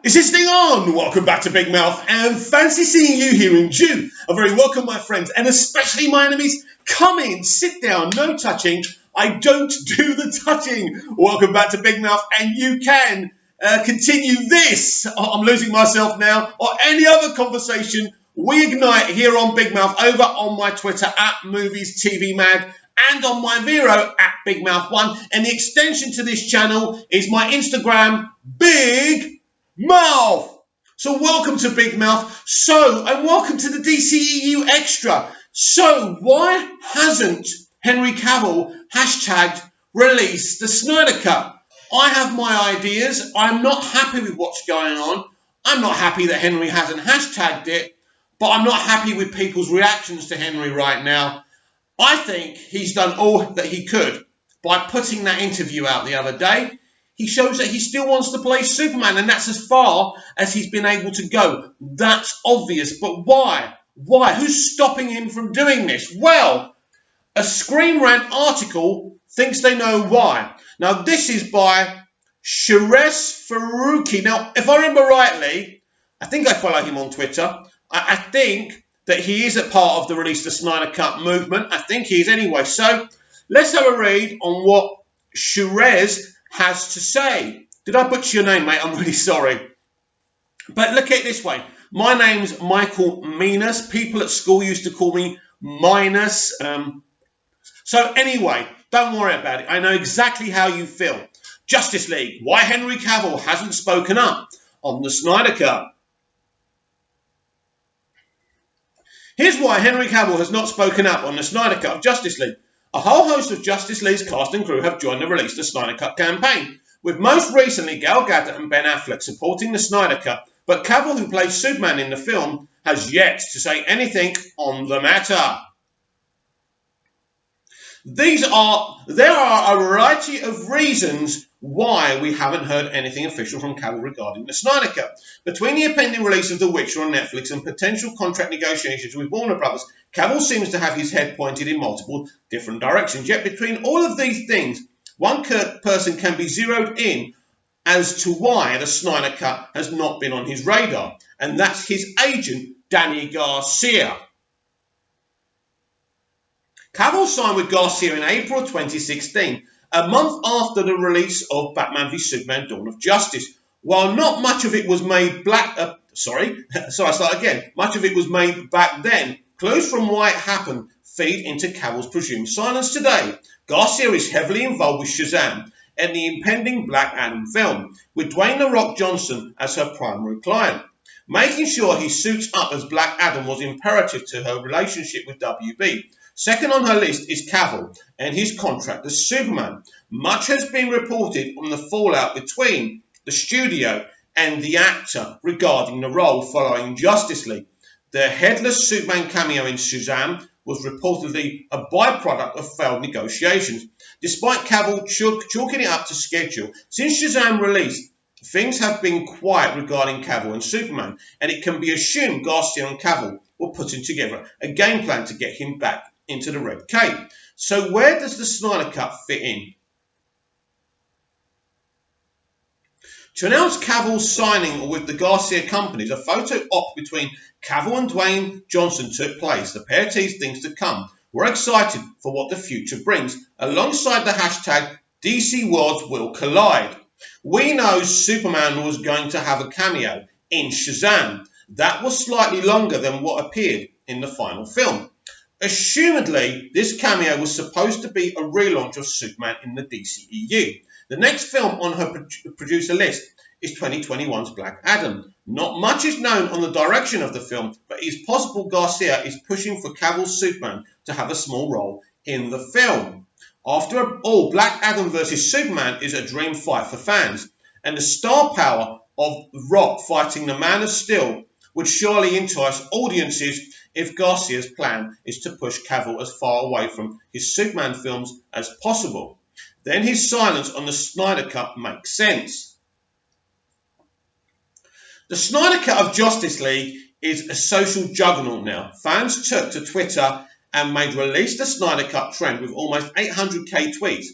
Is this thing on? Welcome back to Big Mouth, and fancy seeing you here in June. A very welcome, my friends, and especially my enemies. Come in, sit down, no touching. I don't do the touching. Welcome back to Big Mouth, and you can continue this. I'm losing myself now, or any other conversation we ignite here on Big Mouth over on my Twitter at Movies TV Mag and on my Vero at Big Mouth 1. And the extension to this channel is my Instagram, Big Mouth. So welcome to Big Mouth. And welcome to the DCEU Extra. So why hasn't Henry Cavill hashtagged release the Snyder Cut? I have my ideas. I'm not happy with what's going on. I'm not happy that Henry hasn't hashtagged it, but I'm not happy with people's reactions to Henry right now. I think he's done all that he could by putting that interview out the other day. He shows that he still wants to play Superman, and that's as far as he's been able to go. That's obvious, but why? Why? Who's stopping him from doing this? Well, a Screen Rant article thinks they know why. Now, this is by Sherez Faruqi. Now, if I remember rightly, I think I follow him on Twitter. I think that he is a part of the Release the Snyder Cut movement. I think he is anyway. So, let's have a read on what Sherez has to say. Did I butcher your name, mate? I'm really sorry. But look at it this way. My name's Michael Minus. People at school used to call me Minus. So anyway, don't worry about it. I know exactly how you feel. Justice League. Why Henry Cavill hasn't spoken up on the Snyder Cut. Here's why Henry Cavill has not spoken up on the Snyder Cut of Justice League. A whole host of Justice League's cast and crew have joined the Release the Snyder Cut campaign, with most recently Gal Gadot and Ben Affleck supporting the Snyder Cut, but Cavill, who plays Superman in the film, has yet to say anything on the matter. There are a variety of reasons why we haven't heard anything official from Cavill regarding the Snyder Cut. Between the impending release of The Witcher on Netflix and potential contract negotiations with Warner Brothers, Cavill seems to have his head pointed in multiple different directions. Yet between all of these things, one person can be zeroed in as to why the Snyder Cut has not been on his radar, and that's his agent, Danny Garcia. Cavill signed with Garcia in April 2016, a month after the release of Batman v Superman: Dawn of Justice. While not much of it was made much of it was made back then. Clues from why it happened feed into Cavill's presumed silence today. Garcia is heavily involved with Shazam and the impending Black Adam film, with Dwayne "The Rock" Johnson as her primary client. Making sure he suits up as Black Adam was imperative to her relationship with WB. Second on her list is Cavill and his contract as Superman. Much has been reported on the fallout between the studio and the actor regarding the role following Justice League. The headless Superman cameo in Shazam was reportedly a byproduct of failed negotiations. Despite Cavill chalking it up to schedule, since Shazam released, things have been quiet regarding Cavill and Superman, and it can be assumed Garcia and Cavill were putting together a game plan to get him back into the red cape. So where does the Snyder Cut fit in? To announce Cavill's signing with the Garcia companies, a photo op between Cavill and Dwayne Johnson took place. The pair teased things to come. We're excited for what the future brings, alongside the hashtag DC Worlds Will Collide. We know Superman was going to have a cameo in Shazam. That was slightly longer than what appeared in the final film. Assumedly, this cameo was supposed to be a relaunch of Superman in the DCEU. The next film on her producer list is 2021's Black Adam. Not much is known on the direction of the film, but it is possible Garcia is pushing for Cavill's Superman to have a small role in the film. After all, Black Adam vs Superman is a dream fight for fans, and the star power of Rock fighting the Man of Steel would surely entice audiences if Garcia's plan is to push Cavill as far away from his Superman films as possible. Then his silence on the Snyder Cut makes sense. The Snyder Cut of Justice League is a social juggernaut now. Fans took to Twitter and made Release the Snyder Cut trend with almost 800k tweets.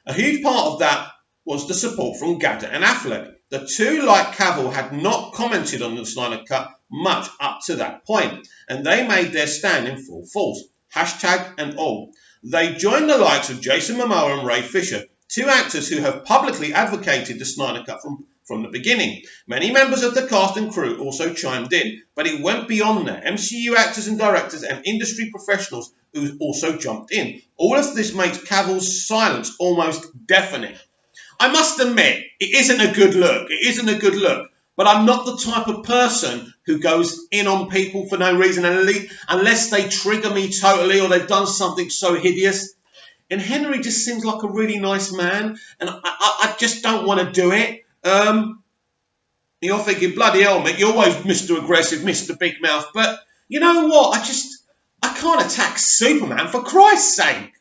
A huge part of that was the support from Gadda and Affleck. The two, like Cavill, had not commented on the Snyder Cut much up to that point, and they made their stand in full force, hashtag and all. They joined the likes of Jason Momoa and Ray Fisher, two actors who have publicly advocated the Snyder Cut from the beginning. Many members of the cast and crew also chimed in, but it went beyond that. MCU actors and directors and industry professionals who also jumped in. All of this makes Cavill's silence almost deafening. I must admit, it isn't a good look. It isn't a good look. But I'm not the type of person who goes in on people for no reason, unless they trigger me totally or they've done something so hideous. And Henry just seems like a really nice man, and I just don't want to do it. You're thinking, bloody hell, mate, you're always Mr. Aggressive, Mr. Big Mouth. But you know what? I can't attack Superman, for Christ's sake.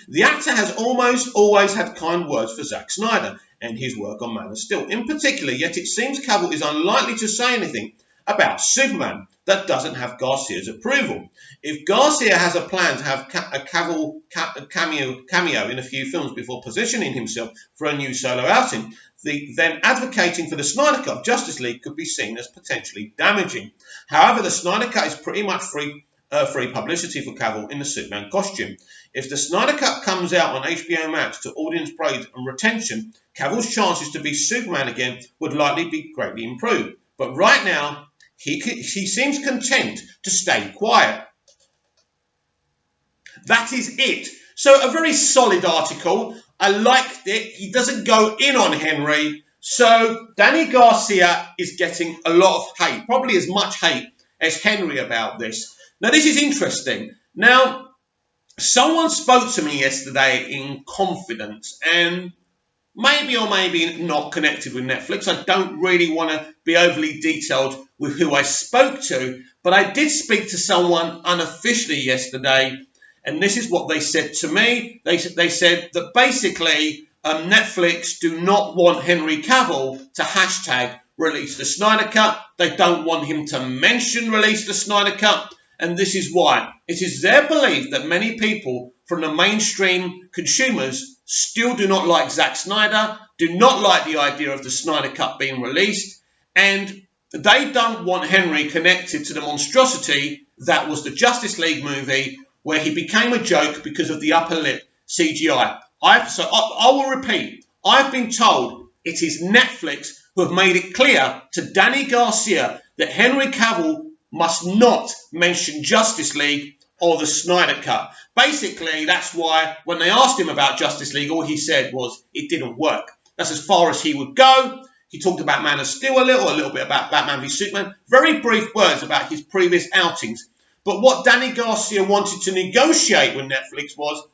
The actor has almost always had kind words for Zack Snyder and his work on Man of Steel in particular, yet it seems Cavill is unlikely to say anything about Superman that doesn't have Garcia's approval. If Garcia has a plan to have a Cavill cameo in a few films before positioning himself for a new solo outing, then advocating for the Snyder Cut of Justice League could be seen as potentially damaging. However, the Snyder Cut is pretty much free publicity for Cavill in the Superman costume. If the Snyder Cut comes out on HBO Max to audience praise and retention, Cavill's chances to be Superman again would likely be greatly improved. But right now, he seems content to stay quiet. That is it. So a very solid article. I liked it. He doesn't go in on Henry. So Danny Garcia is getting a lot of hate, probably as much hate as Henry about this. Now, this is interesting. Now, someone spoke to me yesterday in confidence, and maybe or maybe not connected with Netflix. I don't really want to be overly detailed with who I spoke to, but I did speak to someone unofficially yesterday, and this is what they said to me. They said that basically Netflix do not want Henry Cavill to hashtag release the Snyder Cut. They don't want him to mention release the Snyder Cut. And this is why. It is their belief that many people from the mainstream consumers still do not like Zack Snyder, do not like the idea of the Snyder Cut being released, and they don't want Henry connected to the monstrosity that was the Justice League movie where he became a joke because of the upper lip CGI. I will repeat, I've been told it is Netflix who have made it clear to Danny Garcia that Henry Cavill must not mention Justice League or the Snyder Cut. Basically, that's why when they asked him about Justice League, all he said was it didn't work. That's as far as he would go. He talked about Man of Steel a little bit about Batman v Superman. Very brief words about his previous outings. But what Danny Garcia wanted to negotiate with Netflix was,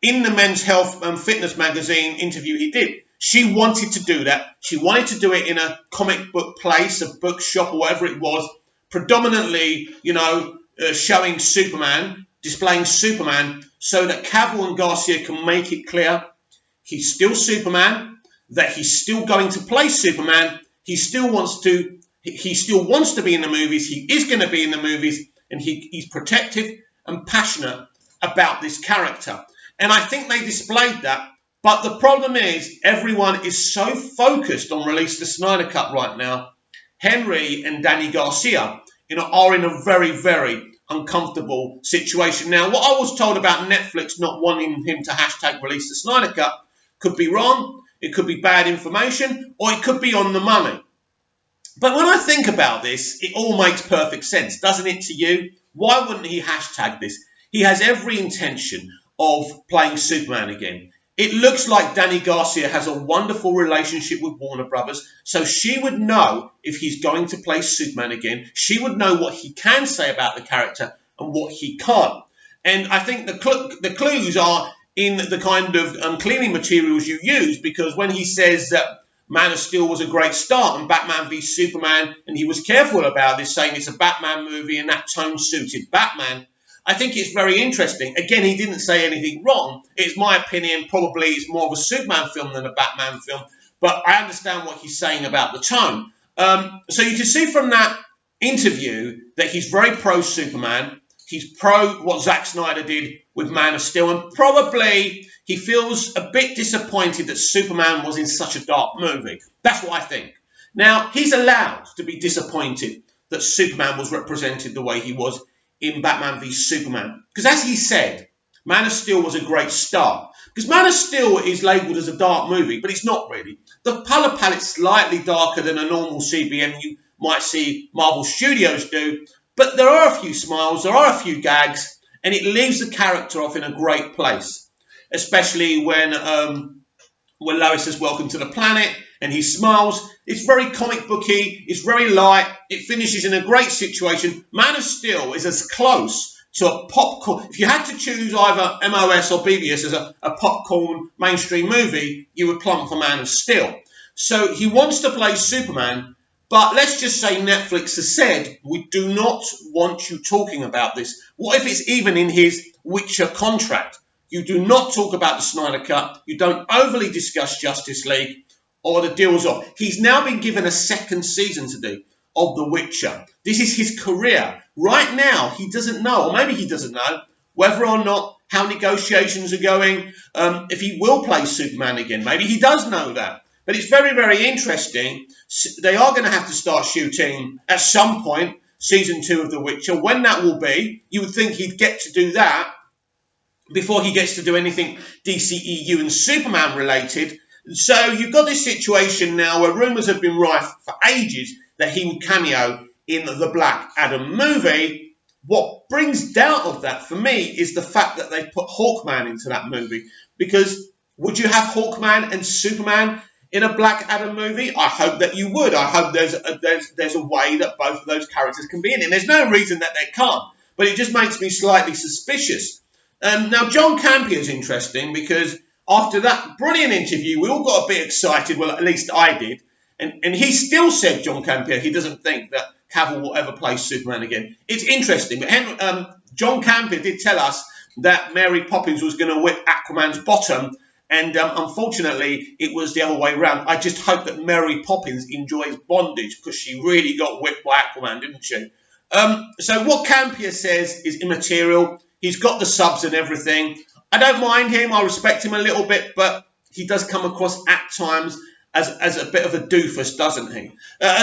in the Men's Health and Fitness magazine interview he did, she wanted to do that. She wanted to do it in a comic book place, a bookshop or whatever it was, predominantly, showing Superman, displaying Superman, so that Cavill and Garcia can make it clear he's still Superman, that he's still going to play Superman, he still wants to be in the movies, he is going to be in the movies, and he's protective and passionate about this character. And I think they displayed that. But the problem is, everyone is so focused on release the Snyder Cut right now. Henry and Danny Garcia, are in a very, very uncomfortable situation. Now, what I was told about Netflix not wanting him to hashtag release the Snyder Cut could be wrong, it could be bad information, or it could be on the money. But when I think about this, it all makes perfect sense, doesn't it to you? Why wouldn't he hashtag this? He has every intention of playing Superman again. It looks like Danny Garcia has a wonderful relationship with Warner Brothers, so she would know if he's going to play Superman again. She would know what he can say about the character and what he can't. And I think the clues are in the kind of cleaning materials you use, because when he says that Man of Steel was a great start and Batman v Superman, and he was careful about this, saying it's a Batman movie and that tone suited Batman, I think it's very interesting. Again, he didn't say anything wrong. It's my opinion, probably it's more of a Superman film than a Batman film, but I understand what he's saying about the tone. So you can see from that interview that he's very pro-Superman. He's pro what Zack Snyder did with Man of Steel, and probably he feels a bit disappointed that Superman was in such a dark movie. That's what I think. Now, he's allowed to be disappointed that Superman was represented the way he was in Batman v Superman. Because as he said, Man of Steel was a great start. Because Man of Steel is labelled as a dark movie, but it's not really. The colour palette's slightly darker than a normal CBM you might see Marvel Studios do, but there are a few smiles, there are a few gags, and it leaves the character off in a great place. Especially when Lois says welcome to the planet and he smiles. It's very comic booky, it's very light, it finishes in a great situation. Man of Steel is as close to a popcorn. If you had to choose either MOS or BVS as a popcorn mainstream movie, you would plump for Man of Steel. So he wants to play Superman, but let's just say Netflix has said, we do not want you talking about this. What if it's even in his Witcher contract? You do not talk about the Snyder Cut. You don't overly discuss Justice League or the deal's off. He's now been given a second season to do of The Witcher. This is his career. Right now, he doesn't know, or maybe he doesn't know, whether or not how negotiations are going, if he will play Superman again. Maybe he does know that. But it's very, very interesting. They are going to have to start shooting at some point, season 2 of The Witcher. When that will be, you would think he'd get to do that before he gets to do anything DCEU and Superman related. So you've got this situation now where rumours have been rife for ages that he would cameo in the Black Adam movie. What brings doubt of that for me is the fact that they put Hawkman into that movie. Because would you have Hawkman and Superman in a Black Adam movie? I hope that you would. I hope there's a way that both of those characters can be in it. There's no reason that they can't. But it just makes me slightly suspicious. Now, John Campea is interesting because after that brilliant interview, we all got a bit excited. Well, at least I did. And he still said, John Campea, he doesn't think that Cavill will ever play Superman again. It's interesting. But John Campea did tell us that Mary Poppins was going to whip Aquaman's bottom. And unfortunately, it was the other way around. I just hope that Mary Poppins enjoys bondage because she really got whipped by Aquaman, didn't she? So what Campea says is immaterial. He's got the subs and everything. I don't mind him. I respect him a little bit, but he does come across at times as a bit of a doofus, doesn't he?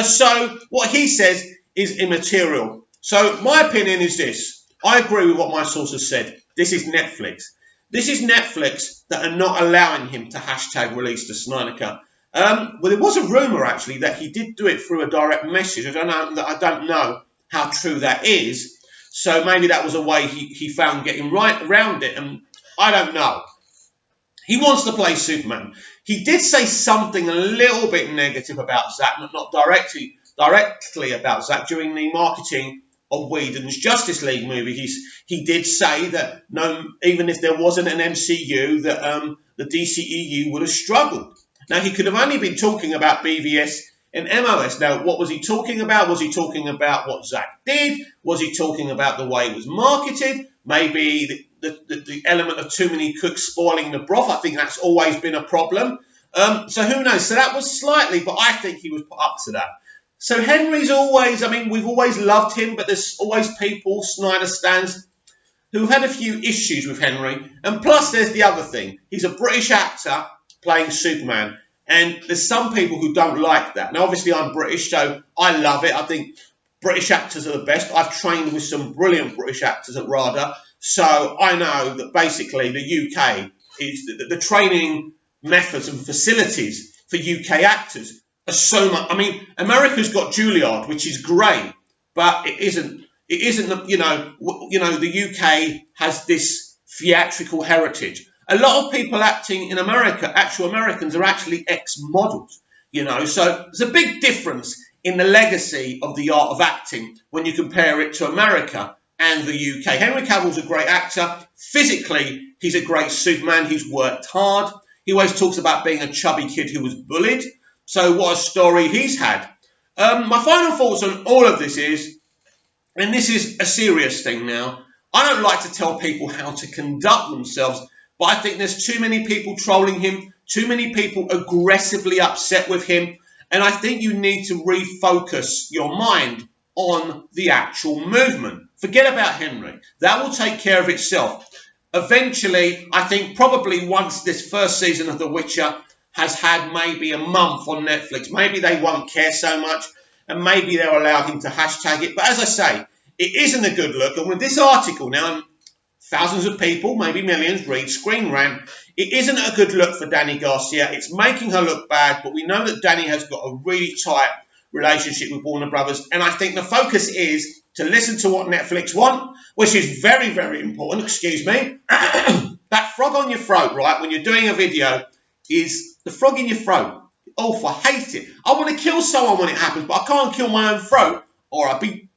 So what he says is immaterial. So my opinion is this. I agree with what my sources said. This is Netflix. This is Netflix that are not allowing him to hashtag release the Snyder Cut. Well, there was a rumour, actually, that he did do it through a direct message. I don't know how true that is. So maybe that was a way he found getting right around it. And I don't know. He wants to play Superman. He did say something a little bit negative about Zack, not directly about Zack during the marketing of Whedon's Justice League movie. He did say that even if there wasn't an MCU, that the DCEU would have struggled. Now, he could have only been talking about BVS and MOS. Now, what was he talking about? Was he talking about what Zack did? Was he talking about the way it was marketed? Maybe the element of too many cooks spoiling the broth. I think that's always been a problem. So who knows? So that was slightly, but I think he was put up to that. So Henry's always, we've always loved him, but there's always people, Snyder stans, who've had a few issues with Henry. And plus there's the other thing. He's a British actor playing Superman. And there's some people who don't like that. Now, obviously, I'm British, so I love it. I think British actors are the best. I've trained with some brilliant British actors at RADA. So I know that basically the UK is the training methods and facilities for UK actors are so much. America's got Juilliard, which is great, but it isn't. The UK has this theatrical heritage. A lot of people acting in America, actual Americans, are actually ex-models. So there's a big difference in the legacy of the art of acting when you compare it to America and the UK. Henry Cavill's a great actor. Physically, he's a great Superman. He's worked hard. He always talks about being a chubby kid who was bullied. So what a story he's had. My final thoughts on all of this is, and this is a serious thing now, I don't like to tell people how to conduct themselves, but I think there's too many people trolling him, too many people aggressively upset with him, and I think you need to refocus your mind on the actual movement. Forget about Henry. That will take care of itself. eventually, I think probably once this first season of The Witcher has had maybe a month on Netflix, maybe they won't care so much, and maybe they'll allow him to hashtag it. But as I say, it isn't a good look. And with this article now, thousands of people, maybe millions, read Screen Rant. It isn't a good look for Dany Garcia. It's making her look bad, but we know that Dany has got a really tight relationship with Warner Brothers. And I think the focus is to listen to what Netflix want, which is very, very important. Excuse me. That frog on your throat, right, when you're doing a video, is the frog in your throat. Awful. I hate it. I want to kill someone when it happens, but I can't kill my own throat or I'll be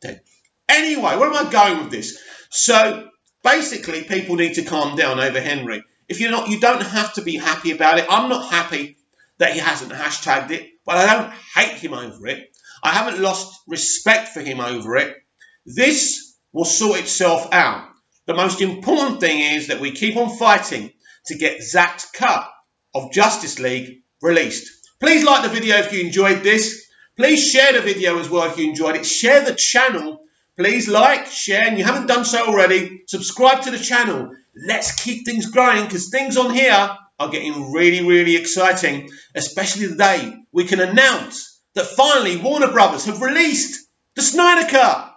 dead. Anyway, where am I going with this? So basically, people need to calm down over Henry. If you're not, you don't have to be happy about it. I'm not happy that he hasn't hashtagged it, but I don't hate him over it. I haven't lost respect for him over it. This will sort itself out. The most important thing is that we keep on fighting to get Zack's cut of Justice League released. Please like the video if you enjoyed this. Please share the video as well if you enjoyed it. Share the channel. Please like, share, and you haven't done so already, subscribe to the channel. Let's keep things growing because things on here are getting really, really exciting, especially the day we can announce that finally Warner Brothers have released the Snyder Cut.